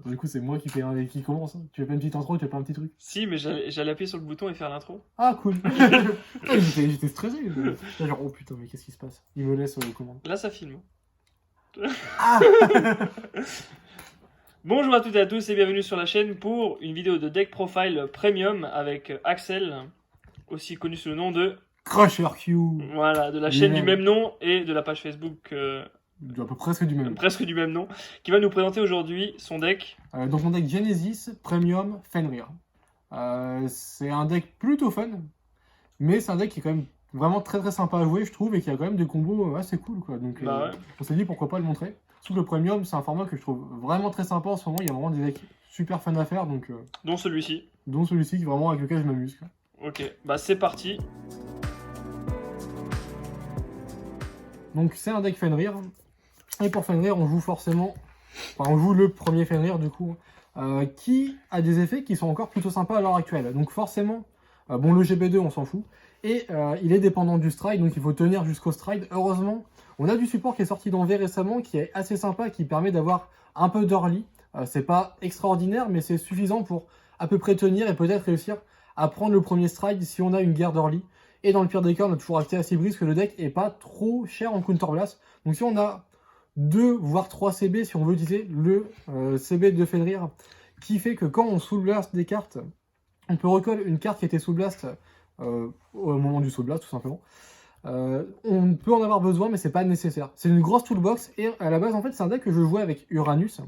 Attends, du coup, c'est moi qui commence. Hein. Tu veux pas une petite intro, tu veux pas un petit truc? Si, mais j'allais appuyer sur le bouton et faire l'intro. Ah, cool. Ah, j'étais stressé. Là, genre, oh putain, mais qu'est-ce qui se passe? Il me laisse commande. Là, ça filme. Ah. Bonjour à toutes et à tous et bienvenue sur la chaîne pour une vidéo de Deck Profile Premium avec Axel, aussi connu sous le nom de Crusher Q. Voilà, de la chaîne du même nom et de la page Facebook À peu presque du même. presque du même nom, qui va nous présenter aujourd'hui son deck. Donc, mon deck Genesis Premium Fenrir. C'est un deck plutôt fun, mais c'est un deck qui est quand même vraiment très très sympa à jouer, je trouve, et qui a quand même des combos assez cool, quoi. Donc, Bah ouais. on s'est dit pourquoi pas le montrer. Surtout que le Premium, c'est un format que je trouve vraiment très sympa en ce moment. Il y a vraiment des decks super fun à faire, donc, Dont celui-ci. dont celui-ci qui vraiment avec lequel je m'amuse, quoi. Ok, bah c'est parti. Donc c'est un deck Fenrir. Et pour Fenrir, on joue forcément... Enfin, on joue le premier Fenrir, du coup, qui a des effets qui sont encore plutôt sympas à l'heure actuelle. Donc forcément, bon, le GB2, on s'en fout. Et il est dépendant du stride, donc il faut tenir jusqu'au stride. Heureusement, on a du support qui est sorti dans V récemment, qui est assez sympa, qui permet d'avoir un peu d'early. C'est pas extraordinaire, mais c'est suffisant pour à peu près tenir et peut-être réussir à prendre le premier stride si on a une guerre d'early. Et dans le pire des cas, on a toujours accès à Cybris, que le deck est pas trop cher en counterblast. Donc si on a 2 voire 3 CB, si on veut utiliser le CB de Fenrir, qui fait que quand on soul blast des cartes, on peut recoller une carte qui était soul blast au moment du soul blast, tout simplement. On peut en avoir besoin, mais c'est pas nécessaire. C'est une grosse toolbox, et à la base, en fait, c'est un deck que je jouais avec Uranus,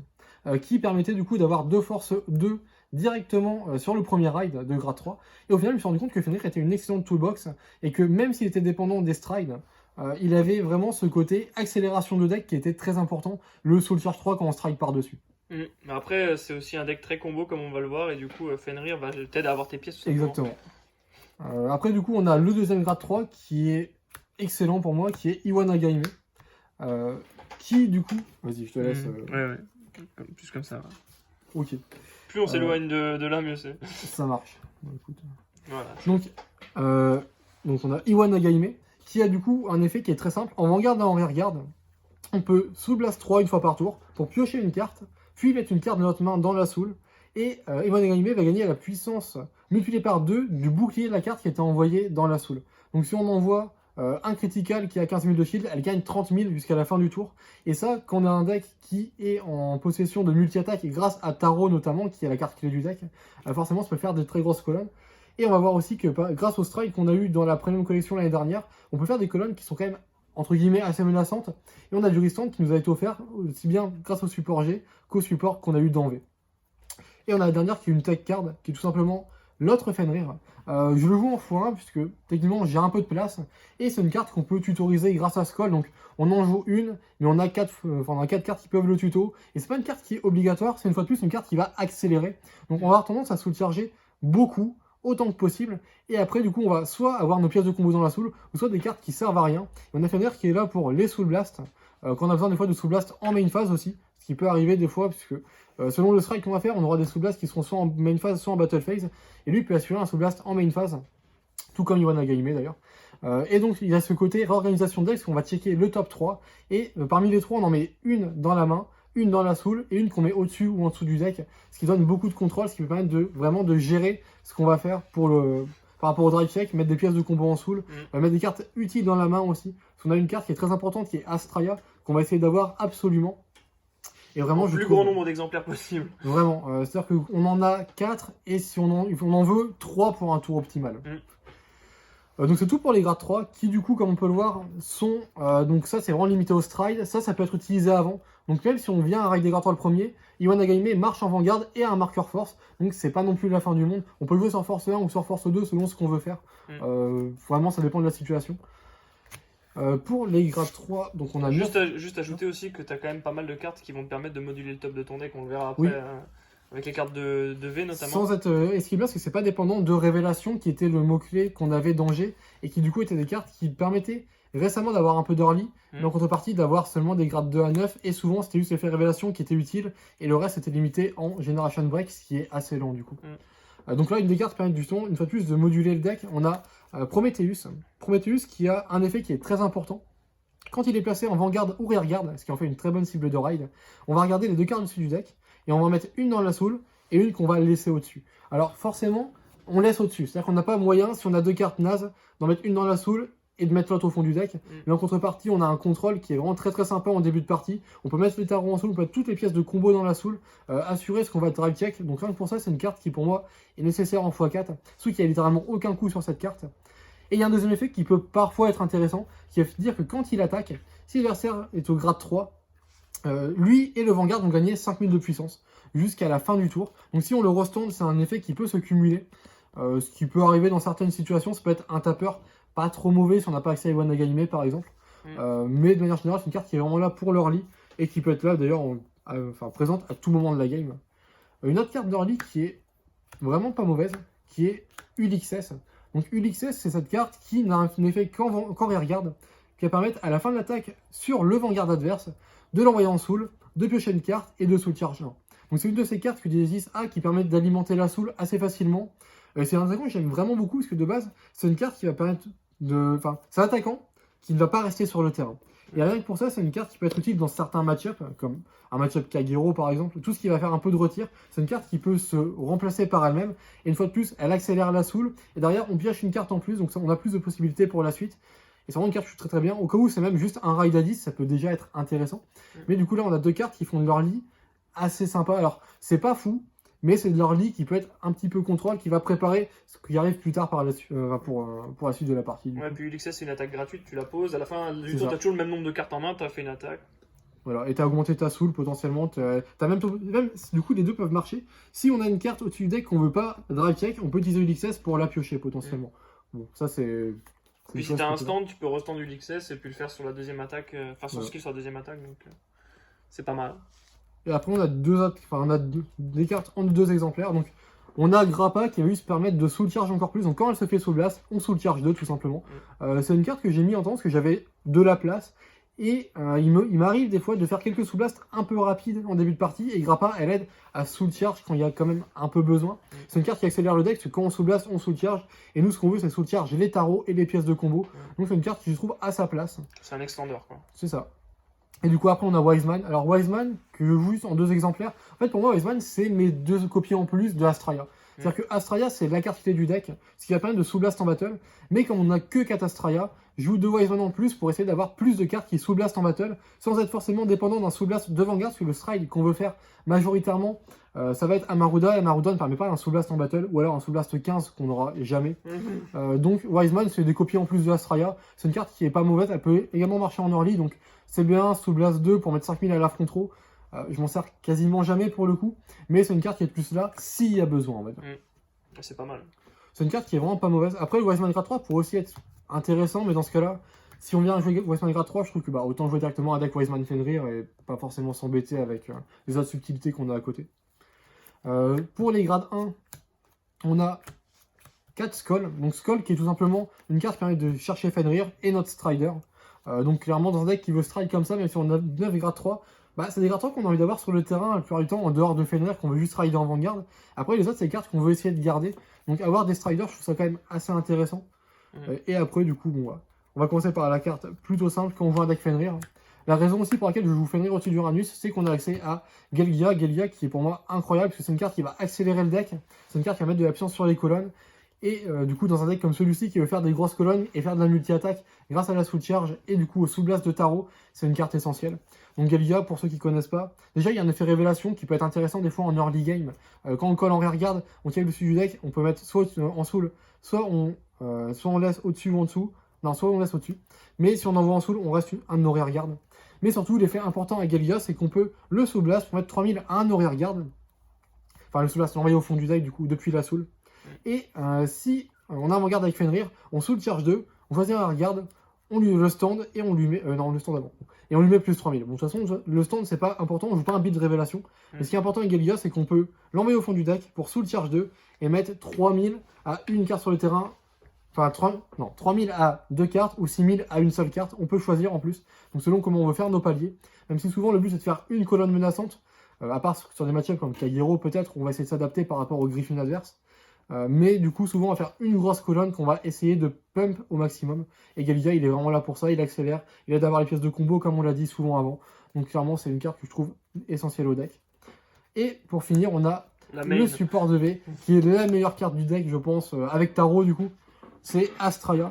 qui permettait du coup d'avoir 2 force 2 directement sur le premier ride de grade 3. Et au final, je me suis rendu compte que Fenrir était une excellente toolbox, et que même s'il était dépendant des strides, il avait vraiment ce côté accélération de deck qui était très important, le Soul Surge 3 quand on strike par-dessus. Mais après, c'est aussi un deck très combo comme on va le voir, et du coup, Fenrir va t'aider à avoir tes pièces tout simplement. Exactement. Après, du coup, on a le deuxième grade 3 qui est excellent pour moi, qui est Iwana Gaime. Qui, du coup... Vas-y, je te laisse... Ouais. Plus comme ça. Ok, Plus on s'éloigne de là, mieux c'est. ça marche. Bon, écoute. Voilà. Donc on a Iwana Gaime, qui a du coup un effet qui est très simple. En Vanguard et en Rearguard, on peut Soul Blast 3 une fois par tour pour piocher une carte, puis mettre une carte de notre main dans la Soul. Et Iwana Gaime va gagner la puissance multipliée par 2 du bouclier de la carte qui était envoyée dans la Soul. Donc si on envoie un critical qui a 15 000 de shield, elle gagne 30 000 jusqu'à la fin du tour. Et ça, quand on a un deck qui est en possession de multi-attaque, et grâce à Taro notamment, qui est la carte clé du deck, forcément ça peut faire de très grosses colonnes. Et on va voir aussi que grâce au strike qu'on a eu dans la premium collection l'année dernière, on peut faire des colonnes qui sont quand même, entre guillemets, assez menaçantes. Et on a du restand qui nous a été offert aussi bien grâce au support G qu'au support qu'on a eu dans V. Et on a la dernière qui est une tech card, qui est tout simplement l'autre Fenrir. Je le joue en x1 puisque techniquement j'ai un peu de place. Et c'est une carte qu'on peut tutoriser grâce à Skull. Donc on en joue une, mais on a 4 cartes qui peuvent le tuto. Et c'est pas une carte qui est obligatoire, c'est une fois de plus une carte qui va accélérer. Donc on va avoir tendance à soul-charger beaucoup, autant que possible. Et après du coup on va soit avoir nos pièces de combo dans la soul, ou soit des cartes qui servent à rien. Et on a Fenrir qui est là pour les soul blast. Quand on a besoin des fois de soul blast en main phase aussi. Ce qui peut arriver des fois, puisque selon le strike qu'on va faire, on aura des soul blasts qui seront soit en main phase, soit en battle phase. Et lui peut assurer un soul blast en main phase, tout comme Iwana Gaime d'ailleurs. Et donc il y a ce côté réorganisation de deck, parce qu'on va checker le top 3. Et parmi les 3, on en met une dans la main, une dans la soul, et une qu'on met au-dessus ou en dessous du deck. Ce qui donne beaucoup de contrôle, ce qui peut permettre de vraiment de gérer ce qu'on va faire pour par rapport au drive check, mettre des pièces de combo en soul, mettre des cartes utiles dans la main aussi. Parce qu'on a une carte qui est très importante, qui est Astraea, qu'on va essayer d'avoir absolument. Et vraiment, le plus grand nombre d'exemplaires possible. Vraiment, c'est-à-dire qu'on en a 4 et si on en veut 3 pour un tour optimal. Donc c'est tout pour les grades 3 qui du coup comme on peut le voir sont, donc ça c'est vraiment limité au stride, ça peut être utilisé avant. Donc même si on vient avec des grades 3 le premier, Iwana Gaime marche en Vanguard et a un marqueur force, donc c'est pas non plus la fin du monde. On peut jouer sur force 1 ou sur force 2 selon ce qu'on veut faire, vraiment ça dépend de la situation. Pour les grades 3, donc on a... Juste ajouter aussi que tu as quand même pas mal de cartes qui vont te permettre de moduler le top de ton deck, on le verra après, avec les cartes de V notamment. Sans être esquivé, parce que c'est pas dépendant de Révélation, qui était le mot-clé qu'on avait dans G, et qui du coup étaient des cartes qui permettaient récemment d'avoir un peu d'early, mais en contrepartie d'avoir seulement des grades 2 à 9, et souvent c'était juste l'effet Révélation qui était utile, et le reste était limité en Generation Break, ce qui est assez lent du coup. Donc là, une des cartes permet du temps, une fois de plus, de moduler le deck. On a Prometheus. Prometheus qui a un effet qui est très important. Quand il est placé en Vanguard ou Rearguard, ce qui en fait une très bonne cible de ride, on va regarder les 2 cartes dessus du deck. et on va en mettre une dans la soul et une qu'on va laisser au-dessus. Alors forcément, on laisse au-dessus. C'est-à-dire qu'on n'a pas moyen, si on a 2 cartes nazes, d'en mettre une dans la soul et de mettre l'autre au fond du deck. Mais en contrepartie, on a un contrôle qui est vraiment très très sympa en début de partie. On peut mettre les tarots en soul, on peut mettre toutes les pièces de combo dans la soul, assurer ce qu'on va drive check. Donc rien que pour ça, c'est une carte qui pour moi est nécessaire en x4. Sauf qu'il n'y a littéralement aucun coup sur cette carte. Et il y a un deuxième effet qui peut parfois être intéressant, qui va dire que quand il attaque, si l'adversaire est au grade 3, lui et le Vanguard vont gagner 5000 de puissance jusqu'à la fin du tour. Donc si on le restand, c'est un effet qui peut se cumuler. Ce qui peut arriver dans certaines situations, ça peut être un tapeur pas trop mauvais si on n'a pas accès à Iwan Nagahime par exemple. Mais de manière générale, c'est une carte qui est vraiment là pour l'early et qui peut être là d'ailleurs présente à tout moment de la game. Une autre carte d'early qui est vraiment pas mauvaise, qui est Ulixes. Donc Ulixes, c'est cette carte qui n'a un effet qu'en rearguard, qui va permettre à la fin de l'attaque sur le Vanguard adverse de l'envoyer en soul, de piocher une carte et de soul charge 1. Donc c'est une de ces cartes que Genesis a qui permettent d'alimenter la soul assez facilement. C'est un attaquant que j'aime vraiment beaucoup parce que de base, c'est une carte qui va permettre de... Enfin, c'est un attaquant qui ne va pas rester sur le terrain. Et rien que pour ça, c'est une carte qui peut être utile dans certains match-ups, comme un match-up Kagero par exemple, tout ce qui va faire un peu de retir. C'est une carte qui peut se remplacer par elle-même. Et une fois de plus, elle accélère la soul. Et derrière, on pioche une carte en plus, donc ça, on a plus de possibilités pour la suite. Et c'est vraiment une carte qui joue très très bien. Au cas où c'est même juste un raid à 10, ça peut déjà être intéressant. Mais du coup là, on a 2 cartes qui font de leur lit assez sympa. Alors, c'est pas fou, mais c'est de leur lit qui peut être un petit peu contrôle, qui va préparer ce qui arrive plus tard pour la suite de la partie. Ouais, puis Ulixes, c'est une attaque gratuite, tu la poses. À la fin du tour, tu as toujours le même nombre de cartes en main, tu as fait une attaque. Voilà, et tu as augmenté ta soul potentiellement. Même, du coup, les deux peuvent marcher. Si on a une carte au-dessus du deck qu'on veut pas drive check, on peut utiliser Ulixes pour la piocher potentiellement. Bon, ça c'est. Puis si tu as un stand, tu peux restand Ulixes et puis le faire sur la deuxième attaque, enfin son skill sur la deuxième attaque, donc c'est pas mal. Et après, on a des cartes en 2 exemplaires. Donc, on a Grappa qui va lui se permettre de soul charge encore plus. Donc, quand elle se fait soul blast, on soul charge 2 tout simplement. C'est une carte que j'ai mis en temps parce que j'avais de la place. Et il m'arrive des fois de faire quelques soul blasts un peu rapides en début de partie. Et Grappa, elle aide à soul charge quand il y a quand même un peu besoin. C'est une carte qui accélère le deck parce que quand on soul blast, on soul charge. Et nous, ce qu'on veut, c'est soul charge les tarots et les pièces de combo. Donc, c'est une carte qui je trouve à sa place. C'est un extender quoi. C'est ça. Et du coup, après, on a Wiseman. Alors, Wiseman, que je joue juste en 2 exemplaires. En fait, pour moi, Wiseman, c'est mes 2 copies en plus de Astraea. C'est-à-dire que Astraea, c'est la carte clé du deck, ce qui va permettre de sous-blast en battle. Mais comme on n'a que 4 Astraea, je joue 2 Wiseman en plus pour essayer d'avoir plus de cartes qui sous-blast en battle, sans être forcément dépendant d'un sous-blast de Vanguard, parce que le stride qu'on veut faire majoritairement, ça va être Amaruda. Et Amaruda ne permet pas un sous-blast en battle, ou alors un sous-blast 15 qu'on n'aura jamais. Donc, Wiseman, c'est des copies en plus de Astraea. C'est une carte qui est pas mauvaise, elle peut également marcher en early, donc c'est bien, sous Blast 2 pour mettre 5000 à la front row. Je m'en sers quasiment jamais pour le coup, mais c'est une carte qui est plus là s'il y a besoin, on va dire. C'est pas mal. C'est une carte qui est vraiment pas mauvaise. Après, le Wiseman grade 3 pourrait aussi être intéressant, mais dans ce cas-là, si on vient jouer Wiseman grade 3, je trouve que autant jouer directement avec Wiseman Fenrir et pas forcément s'embêter avec les autres subtilités qu'on a à côté. Pour les grades 1, on a 4 Skull. Donc Skull qui est tout simplement une carte qui permet de chercher Fenrir et notre Strider. Donc clairement dans un deck qui veut stride comme ça, même si on a 9 grade 3, c'est des grade 3 qu'on a envie d'avoir sur le terrain la plupart du temps en dehors de Fenrir, qu'on veut juste rider en Vanguard. Après les autres c'est des cartes qu'on veut essayer de garder. Donc avoir des Striders, je trouve ça quand même assez intéressant. Et après du coup, on va commencer par la carte plutôt simple quand on joue un deck Fenrir. La raison aussi pour laquelle je joue Fenrir au-dessus d'Uranus, c'est qu'on a accès à Gelgia. Gelgia qui est pour moi incroyable, parce que c'est une carte qui va accélérer le deck. C'est une carte qui va mettre de la puissance sur les colonnes. Et du coup, dans un deck comme celui-ci qui veut faire des grosses colonnes et faire de la multi-attaque grâce à la soul charge et du coup au sous-blast de tarot, c'est une carte essentielle. Donc Gelgia, pour ceux qui ne connaissent pas, déjà il y a un effet révélation qui peut être intéressant des fois en early game. Quand on colle en rearguard, on tire dessus du deck, on peut mettre soit en soul, soit on laisse au-dessus ou en dessous. Non, soit on laisse au-dessus. Mais si on envoie en soul, on reste un no rearguard. Mais surtout, l'effet important à Gelgia, c'est qu'on peut le sous-blast pour mettre 3000 à un no rearguard. Enfin, le sous-blast, l'envoyer au fond du deck du coup depuis la soul. Et si on a un regard avec Fenrir, on soul charge 2, on choisit un regard, on lui le stand et on lui met. Non, le stand avant. Et on lui met plus 3000. Bon, de toute façon, le stand c'est pas important, on joue pas un beat de révélation. Mais ce qui est important avec Gelgia, c'est qu'on peut l'envoyer au fond du deck pour soul charge 2 et mettre 3000 à une carte sur le terrain. Enfin, 3000 à 2 cartes ou 6000 à une seule carte. On peut choisir en plus. Donc selon comment on veut faire nos paliers. Même si souvent le but c'est de faire une colonne menaçante. À part sur des match-ups comme Kagero peut-être, on va essayer de s'adapter par rapport au Griffin adverse. Mais du coup, souvent, on va faire une grosse colonne qu'on va essayer de pump au maximum. Et Gelgia, il est vraiment là pour ça, il accélère, il aide à avoir les pièces de combo comme on l'a dit souvent avant. Donc clairement, c'est une carte que je trouve essentielle au deck. Et pour finir, on a La main. le support de V, qui est la meilleure carte du deck, je pense, avec Tarot du coup. C'est Astraea.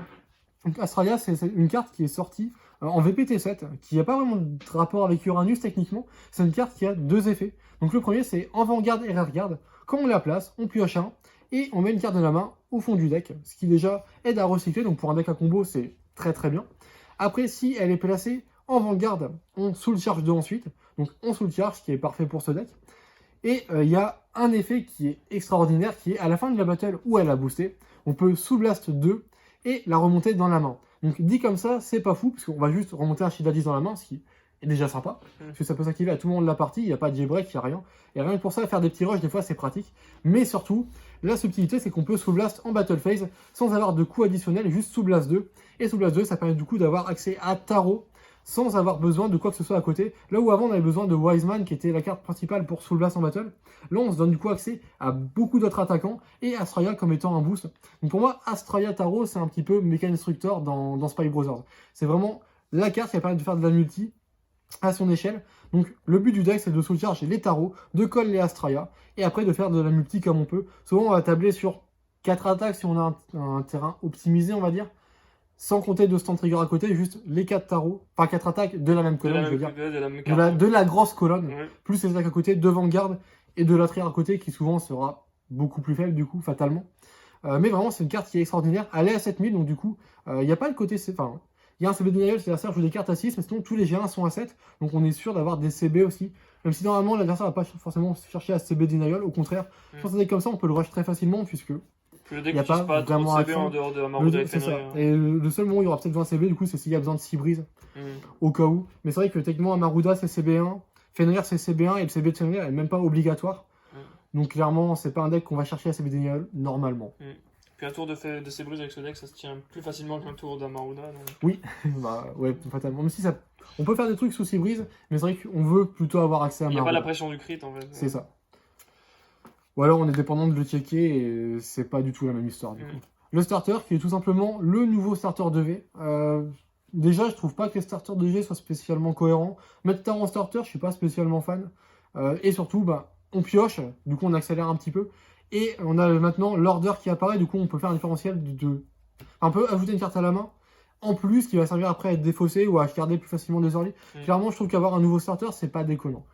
Donc Astraea, c'est une carte qui est sortie en VPT7, qui n'a pas vraiment de rapport avec Uranus techniquement. C'est une carte qui a deux effets. Donc le premier, c'est avant-garde et rear-garde. Quand on la place, on pioche un, et on met une carte de la main au fond du deck, ce qui déjà aide à recycler. Donc pour un deck à combo, c'est très très bien. Après, si elle est placée en avant-garde, on soul charge 2 ensuite. Donc on soul charge, ce qui est parfait pour ce deck. Et il y a un effet qui est extraordinaire, qui est à la fin de la battle où elle a boosté, on peut sous blast 2 et la remonter dans la main. Donc dit comme ça, c'est pas fou, parce qu'on va juste remonter un Shield 10 dans la main, ce qui est déjà sympa, parce que ça peut s'activer à tout moment de la partie, il n'y a pas de J-break, il n'y a rien. Et rien que pour ça, faire des petits rushs, des fois c'est pratique. Mais surtout, la subtilité, c'est qu'on peut sous blast en battle phase, sans avoir de coût additionnel, juste sous blast 2. Et sous blast 2, ça permet du coup d'avoir accès à Tarot, sans avoir besoin de quoi que ce soit à côté. Là où avant on avait besoin de Wiseman qui était la carte principale pour Soul Blast en battle, là on se donne du coup accès à beaucoup d'autres attaquants et Astraea comme étant un boost. Donc pour moi, Astraea Tarot c'est un petit peu Mechanistructor dans Spy Brothers. C'est vraiment la carte qui va permettre de faire de la multi à son échelle. Donc le but du deck c'est de soul charge les tarots, de call les Astraea et après de faire de la multi comme on peut. Souvent on va tabler sur 4 attaques si on a un terrain optimisé on va dire. Sans compter de stand trigger à côté, juste les 4 tarots, enfin 4 attaques de la même colonne, je veux dire. De la grosse colonne, plus les attaques à côté, devant garde et de l'arrière à côté qui souvent sera beaucoup plus faible du coup, fatalement. Mais vraiment, c'est une carte qui est extraordinaire. Elle est à 7000, donc du coup, il n'y a pas le côté. Enfin, il y a un CB denial, c'est-à-dire joue des cartes à 6, mais sinon tous les G1 sont à 7, donc on est sûr d'avoir des CB aussi. Même si normalement l'adversaire va pas forcément chercher à CB denial, au contraire, je pense que c'est comme ça, on peut le rush très facilement puisque. Le deck il n'y a pas vraiment CB en dehors de Amaruda et Fenrir. Et le seul moment où il y aura peut-être 20 CB, du coup, c'est s'il y a besoin de 6 brises, au cas où. Mais c'est vrai que techniquement, Amaruda c'est CB1, Fenrir c'est CB1, et le CB de Fenrir est même pas obligatoire. Donc clairement, c'est pas un deck qu'on va chercher à CB denial normalement. Puis un tour de ces brises avec ce deck, ça se tient plus facilement qu'un tour d'Amaruda. Donc... Oui, bah ouais, fatalement. Même si ça... on peut faire des trucs sous 6 brises, mais c'est vrai qu'on veut plutôt avoir accès à Amaruda. Il n'y a pas la pression du crit en fait. C'est ça. Ou alors on est dépendant de le checker et c'est pas du tout la même histoire du coup. Le starter qui est tout simplement le nouveau starter de V. Déjà je trouve pas que les starters de G soient spécialement cohérents. Mettre Tarot en starter, je suis pas spécialement fan. Et surtout, bah, on pioche, du coup on accélère un petit peu. Et on a maintenant l'order qui apparaît, du coup on peut faire un différentiel de... On peut ajouter une carte à la main, en plus qui va servir après à être défaussé ou à garder plus facilement des early. Clairement je trouve qu'avoir un nouveau starter c'est pas déconnant.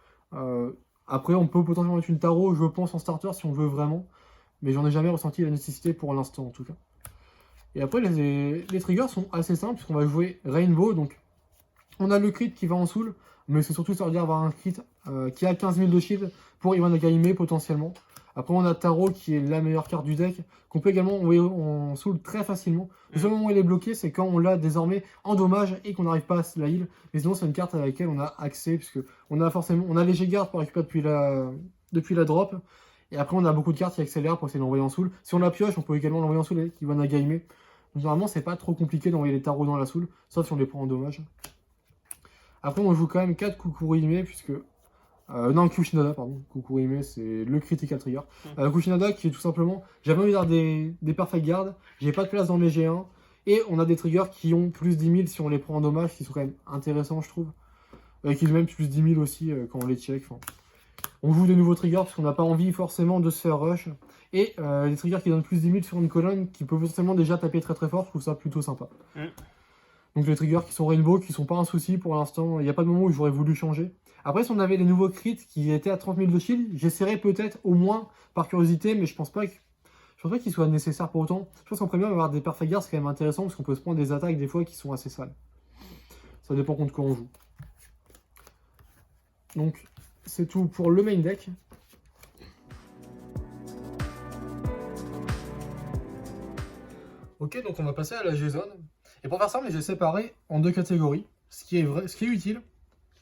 Après, on peut potentiellement mettre une tarot, je pense, en starter si on veut vraiment. Mais j'en ai jamais ressenti la nécessité pour l'instant, en tout cas. Et après, les triggers sont assez simples, puisqu'on va jouer Rainbow. Donc, on a le crit qui va en soul, mais c'est surtout ça veut dire avoir un crit qui a 15 000 de shield pour Ivan Nagaime, potentiellement. Après, on a Tarot qui est la meilleure carte du deck, qu'on peut également envoyer en soul très facilement. Le seul moment où elle est bloquée, c'est quand on l'a désormais en dommage et qu'on n'arrive pas à la heal. Mais sinon, c'est une carte à laquelle on a accès, puisque on a léger garde pour récupérer depuis la drop. Et après, on a beaucoup de cartes qui accélèrent pour essayer d'envoyer en soul. Si on la pioche, on peut également l'envoyer en soul avec Ivan Nagaime. Donc normalement, c'est pas trop compliqué d'envoyer les tarots dans la soul, sauf si on les prend en dommage. Après, on joue quand même 4 Kukurihime, puisque... non, Kushinada, pardon. Kukurihime, c'est le critical trigger. Kushinada, qui est tout simplement... J'avais envie d'avoir des perfect guard, j'ai pas de place dans mes G1, et on a des triggers qui ont plus 10 000 si on les prend en dommage, qui sont quand même intéressants, je trouve. Qui ont même plus 10 000 aussi quand on les check. Enfin, on joue des nouveaux triggers parce qu'on n'a pas envie forcément de se faire rush. Et des triggers qui donnent plus 10 000 sur une colonne, qui peuvent potentiellement déjà taper très très fort, je trouve ça plutôt sympa. Donc les triggers qui sont Rainbow, qui sont pas un souci pour l'instant, il n'y a pas de moment où j'aurais voulu changer. Après, si on avait les nouveaux crits qui étaient à 30 000 de shield, j'essaierais peut-être au moins par curiosité, mais je pense pas qu'ils soient nécessaires pour autant. Je pense qu'en premium, avoir des perfect guards, c'est quand même intéressant parce qu'on peut se prendre des attaques des fois qui sont assez sales. Ça dépend contre quoi on joue. Donc, c'est tout pour le main deck. Ok, donc on va passer à la G-Zone. Et pour faire ça, j'ai séparé en deux catégories, ce qui est utile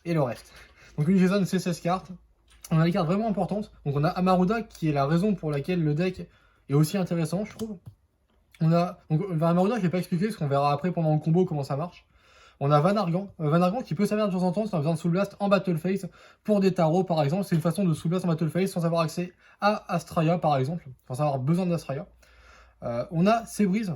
et le reste. Donc une G-Zone, c'est 16 cartes. On a des cartes vraiment importantes. Donc on a Amaruda, qui est la raison pour laquelle le deck est aussi intéressant, je trouve. On a donc Amaruda, je ne vais pas expliquer, parce qu'on verra après pendant le combo comment ça marche. On a Van Argan qui peut servir de temps en temps si on a besoin de Soul Blast en Battle Phase pour des tarots par exemple. C'est une façon de Soul Blast en Battle Phase sans avoir accès à Astraea par exemple, sans avoir besoin d'Astraea. On a Sebrise.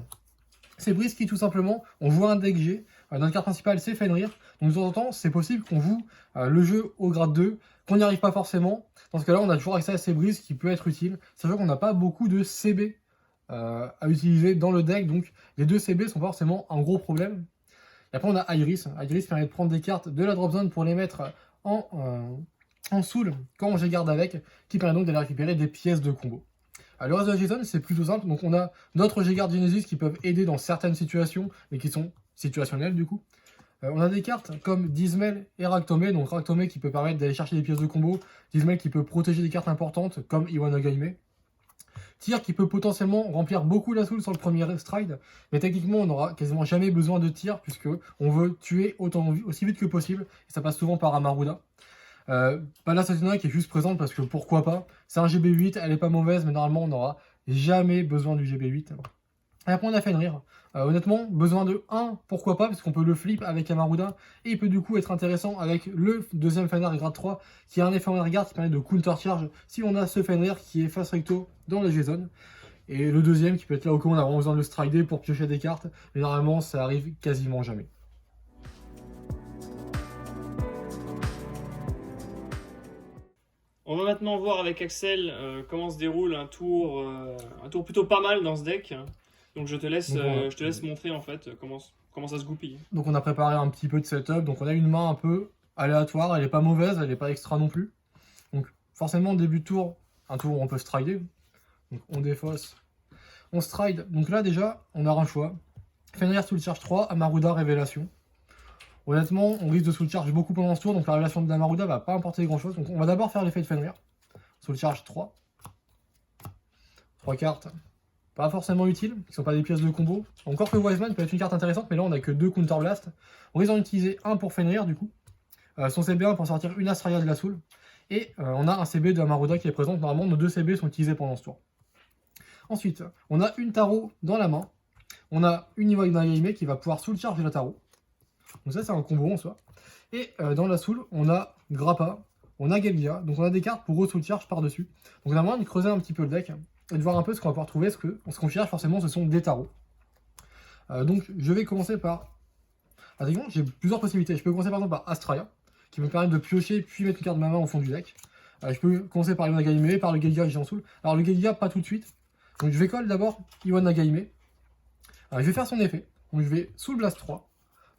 Sebrise qui tout simplement, on joue un deck G. Notre carte principale c'est Fenrir. Donc de temps en temps, c'est possible qu'on joue le jeu au grade 2 Qu'on n'y arrive pas forcément, dans ce cas-là, on a toujours accès à ces brises qui peut être utile, sachant qu'on n'a pas beaucoup de CB à utiliser dans le deck, donc les 2 CB sont pas forcément un gros problème. Et après, on a Iris. Iris permet de prendre des cartes de la drop zone pour les mettre en soul quand on G-garde avec, qui permet donc d'aller récupérer des pièces de combo. Le reste de la G-zone, c'est plutôt simple, donc on a d'autres G-garde Genesis qui peuvent aider dans certaines situations, mais qui sont situationnelles du coup. On a des cartes comme Dismel et Raktomé, donc Raktomé qui peut permettre d'aller chercher des pièces de combo, Dismel qui peut protéger des cartes importantes comme Iwanagaime. Tyr qui peut potentiellement remplir beaucoup la soul sur le premier stride, mais techniquement on n'aura quasiment jamais besoin de Tyr puisque on veut tuer aussi vite que possible, et ça passe souvent par Amaruda. Pala Satuna qui est juste présente parce que pourquoi pas, c'est un GB8, elle est pas mauvaise, mais normalement on n'aura jamais besoin du GB8. Et après on a Fenrir. Honnêtement, besoin de 1, pourquoi pas, parce qu'on peut le flip avec Amaruda, et il peut du coup être intéressant avec le deuxième Fenrir grade 3, qui a un effet en regard qui permet de counter charge si on a ce Fenrir qui est face recto dans la G-zone. Et le deuxième qui peut être là au cas où on a vraiment besoin de le strider pour piocher des cartes, mais normalement ça arrive quasiment jamais. On va maintenant voir avec Axel comment se déroule un tour plutôt pas mal dans ce deck. Donc je te laisse montrer en fait comment ça se goupille. Donc on a préparé un petit peu de setup, donc on a une main un peu aléatoire, elle est pas mauvaise, elle est pas extra non plus. Donc forcément début de tour, un tour où on peut strider. Donc on défausse, on stride. Donc là déjà on a un choix. Fenrir soul charge 3, Amaruda révélation. Honnêtement on risque de soul charge beaucoup pendant ce tour, donc la révélation de l'Amaruda va pas apporter grand chose. Donc on va d'abord faire l'effet de Fenrir. Soul charge 3. 3 cartes. Pas forcément utiles, qui sont pas des pièces de combo. Encore que Wiseman peut être une carte intéressante, mais là on a que 2 Counter Blast. On risque d'en utiliser un pour Fenrir du coup. Son CB1 pour sortir une Astraea de la Soul. Et on a un CB de Amaruda qui est présent. Normalement nos 2 CB sont utilisés pendant ce tour. Ensuite, on a une Tarot dans la main. On a une Iwanagaime qui va pouvoir soul charge la Tarot. Donc ça c'est un combo en soi. Et dans la Soul, on a Grappa, on a Gelgia. Donc on a des cartes pour re-soul charge par-dessus. Donc on a moyen de creuser un petit peu le deck et de voir un peu ce qu'on va pouvoir trouver, ce qu'on cherche forcément, ce sont des tarots. Donc je vais commencer par... Attention, j'ai plusieurs possibilités. Je peux commencer par exemple par Astraea, qui me permet de piocher puis mettre une carte de ma main au fond du deck. Je peux commencer par Iwanagaime, par le Gelgia qui est en soul. Alors le Gelgia, pas tout de suite. Donc je vais coller d'abord Iwanagaime. Je vais faire son effet. Donc je vais Soul Blast 3.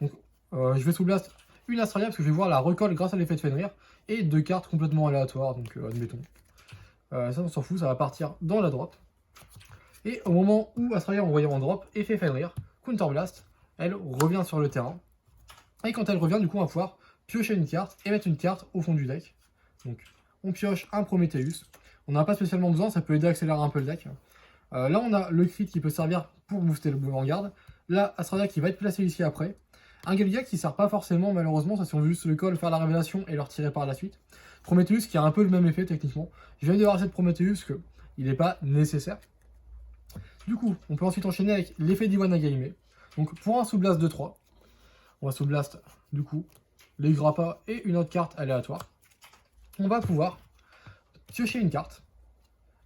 Donc je vais Soul Blast une Astraea parce que je vais voir la recolle grâce à l'effet de Fenrir. Et 2 cartes complètement aléatoires, donc admettons. Ça on s'en fout, ça va partir dans la drop. Et au moment où Astraea envoyée en drop et fait Fenrir, Counter Blast, elle revient sur le terrain. Et quand elle revient, du coup, on va pouvoir piocher une carte et mettre une carte au fond du deck. Donc on pioche un Prometheus. On n'a pas spécialement besoin, ça peut aider à accélérer un peu le deck. Là on a le crit qui peut servir pour booster le Vanguard. Là Astraea qui va être placé ici après. Un Gelgia qui sert pas forcément malheureusement, ça si on veut juste le call, faire la révélation et le retirer par la suite. Prometheus qui a un peu le même effet techniquement. Je viens de voir cette Prometheus que il n'est pas nécessaire. Du coup, on peut ensuite enchaîner avec l'effet d'Iwanagaime. Donc pour un sous-blast de 3, on va sous-blast du coup les Grappa et une autre carte aléatoire. On va pouvoir piocher une carte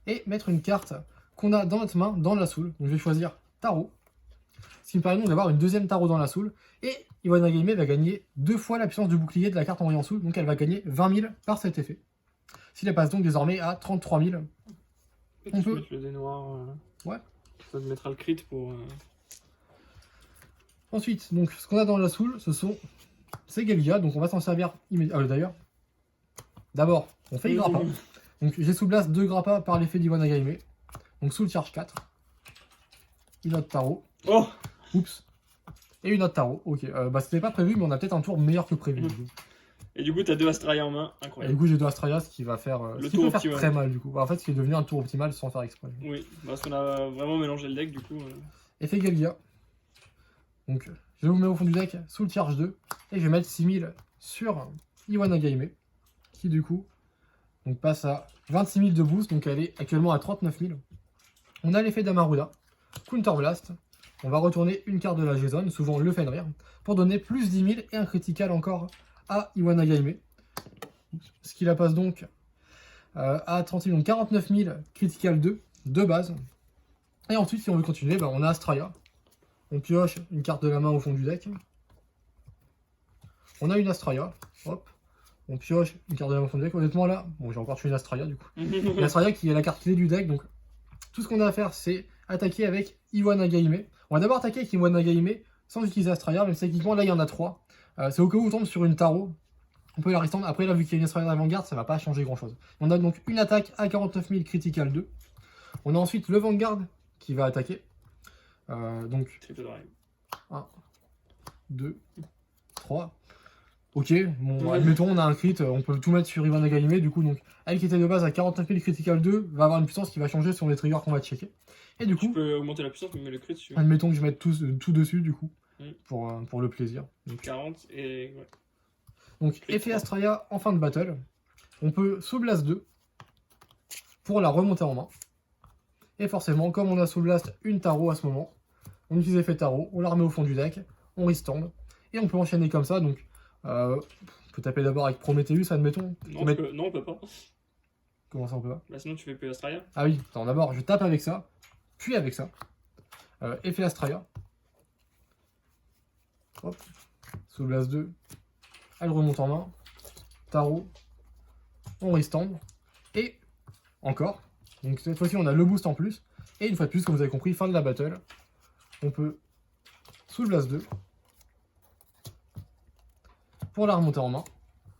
et mettre une carte qu'on a dans notre main dans la soul. Donc je vais choisir Tarot. Ce qui me permet donc d'avoir une deuxième Tarot dans la soul. Et Iwanagaime va gagner 2 fois la puissance du bouclier de la carte envoyée en soul. Donc elle va gagner 20 000 par cet effet. S'il passe donc désormais à 33 000. On peut mettre le dé noir. Ouais. Ça te mettra le crit pour... Ensuite, donc ce qu'on a dans la soul, ce sont ces Gelgia. Donc on va s'en servir immédiatement. D'ailleurs, d'abord, on fait les Grappa. Donc j'ai sous blast 2 Grappa par l'effet d'Iwanagaime. Donc soul charge 4. Une autre Tarot. Oh! Oups. Et une autre Tarot. Ok. Bah c'était pas prévu, mais on a peut-être un tour meilleur que prévu. Et du coup, t'as 2 Astraea en main. Et Incroyable. du coup, j'ai 2 Astraea, ce qui va faire, le ce qui tour peut faire optimal. très mal du coup. Bah, en fait, ce qui est devenu un tour optimal sans faire exprès. Oui, parce qu'on a vraiment mélangé le deck du coup. Effet Gelgia. Donc, je vous mets au fond du deck Soul Charge 2. Et je vais mettre 6000 sur Iwanagaime. Qui du coup donc, passe à 26 000 de boost. Donc, elle est actuellement à 39 000. On a l'effet d'Amaruda. Counter Blast. On va retourner une carte de la G-Zone, souvent le Fenrir, pour donner plus 10 000 et un critical encore à Iwanagaime. Ce qui la passe donc à 30 000, donc 49 000 critical 2 de base. Et ensuite, si on veut continuer, bah, on a Astraea. On pioche une carte de la main au fond du deck. On a une Astraea. Hop. On pioche une carte de la fin du deck. Honnêtement là, bon j'ai encore tué une Astralia du coup. L'Astralia qui est la carte clé du deck, donc tout ce qu'on a à faire c'est attaquer avec Iwa Nagaime. On va d'abord attaquer avec Iwa Nagaime sans utiliser Astralia, même si techniquement là il y en a 3. C'est au cas où on tombe sur une tarot. On peut la restendre. Après là vu qu'il y a une Astralia d'avant-garde, ça va pas changer grand chose. On a donc une attaque à 49 000 critical 2. On a ensuite le Vanguard qui va attaquer. Donc 1, 2, 3. Ok, bon, admettons, on a un crit, on peut tout mettre sur Iwa Nagaime, du coup, donc, elle qui était de base à 49 000 critical 2 va avoir une puissance qui va changer sur les triggers qu'on va checker. Et du coup, tu peux augmenter la puissance, mais mets le crit dessus. Admettons que je mette tout dessus, du coup, pour le plaisir. Donc 40 et... Ouais. Donc, effet Astralia en fin de battle. On peut Soul Blast 2 pour la remonter en main. Et forcément, comme on a Soul Blast une tarot à ce moment, on utilise effet tarot, on la remet au fond du deck, on restand, et on peut enchaîner comme ça, donc... on peut taper d'abord avec Prometheus, admettons. Non, non, on peut pas. Comment ça, on peut pas? Bah sinon tu fais P Astralia. Ah oui, attends, d'abord je tape avec ça, puis avec ça. Effet Astralia. Hop. Soul Blast 2. Elle remonte en main. Tarot. On restand. Et encore. Donc cette fois-ci on a le boost en plus. Et une fois de plus, comme vous avez compris, fin de la battle. On peut Soul Blast 2. Pour la remonter en main,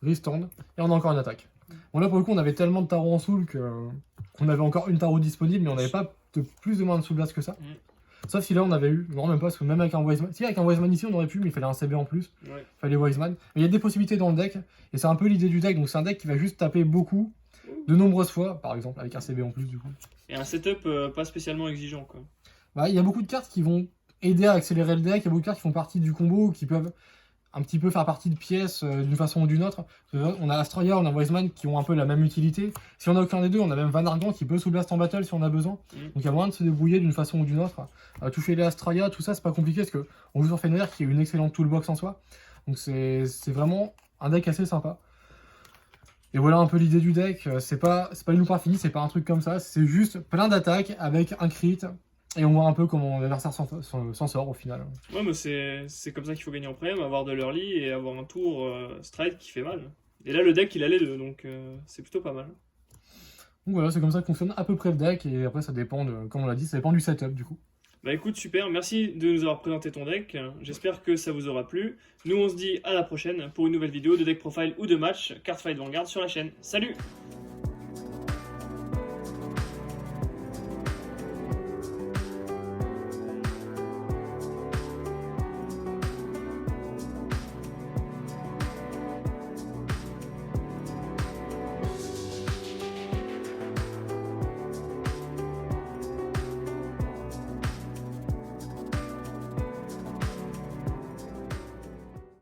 restand, et on a encore une attaque. Bon là pour le coup on avait tellement de tarots en soul qu'on avait encore une tarot disponible, mais on n'avait pas de plus ou moins de soul blast que ça. Sauf si là on avait eu, non même pas, parce que même avec un Wiseman, si avec un Wiseman ici on aurait pu, mais il fallait un CB en plus, il fallait Wiseman. Mais il y a des possibilités dans le deck, et c'est un peu l'idée du deck, donc c'est un deck qui va juste taper beaucoup, de nombreuses fois, par exemple avec un CB en plus du coup. Et un setup pas spécialement exigeant quoi. Bah il y a beaucoup de cartes qui vont aider à accélérer le deck, il y a beaucoup de cartes qui font partie du combo, qui peuvent un petit peu faire partie de pièces d'une façon ou d'une autre. On a Astralia, on a Wiseman qui ont un peu la même utilité. Si on a aucun des deux, on a même Van Argant qui peut Soul Blast en battle si on a besoin. Donc il y a moyen de se débrouiller d'une façon ou d'une autre. Toucher les Astralia, tout ça c'est pas compliqué parce qu'on joue sur Fenrir qui est une excellente toolbox en soi. Donc c'est vraiment un deck assez sympa. Et voilà un peu l'idée du deck. C'est pas une loupe infinie, c'est pas un truc comme ça. C'est juste plein d'attaques avec un crit. Et on voit un peu comment l'adversaire s'en sort au final. Ouais, mais c'est comme ça qu'il faut gagner en prime, avoir de l'early et avoir un tour stride qui fait mal. Et là, le deck, il a les deux, donc c'est plutôt pas mal. Donc voilà, c'est comme ça que fonctionne à peu près le deck, et après ça dépend, comme on l'a dit, ça dépend du setup du coup. Bah écoute, super, merci de nous avoir présenté ton deck, j'espère que ça vous aura plu. Nous, on se dit à la prochaine pour une nouvelle vidéo de deck profile ou de match, Cardfight Vanguard sur la chaîne. Salut!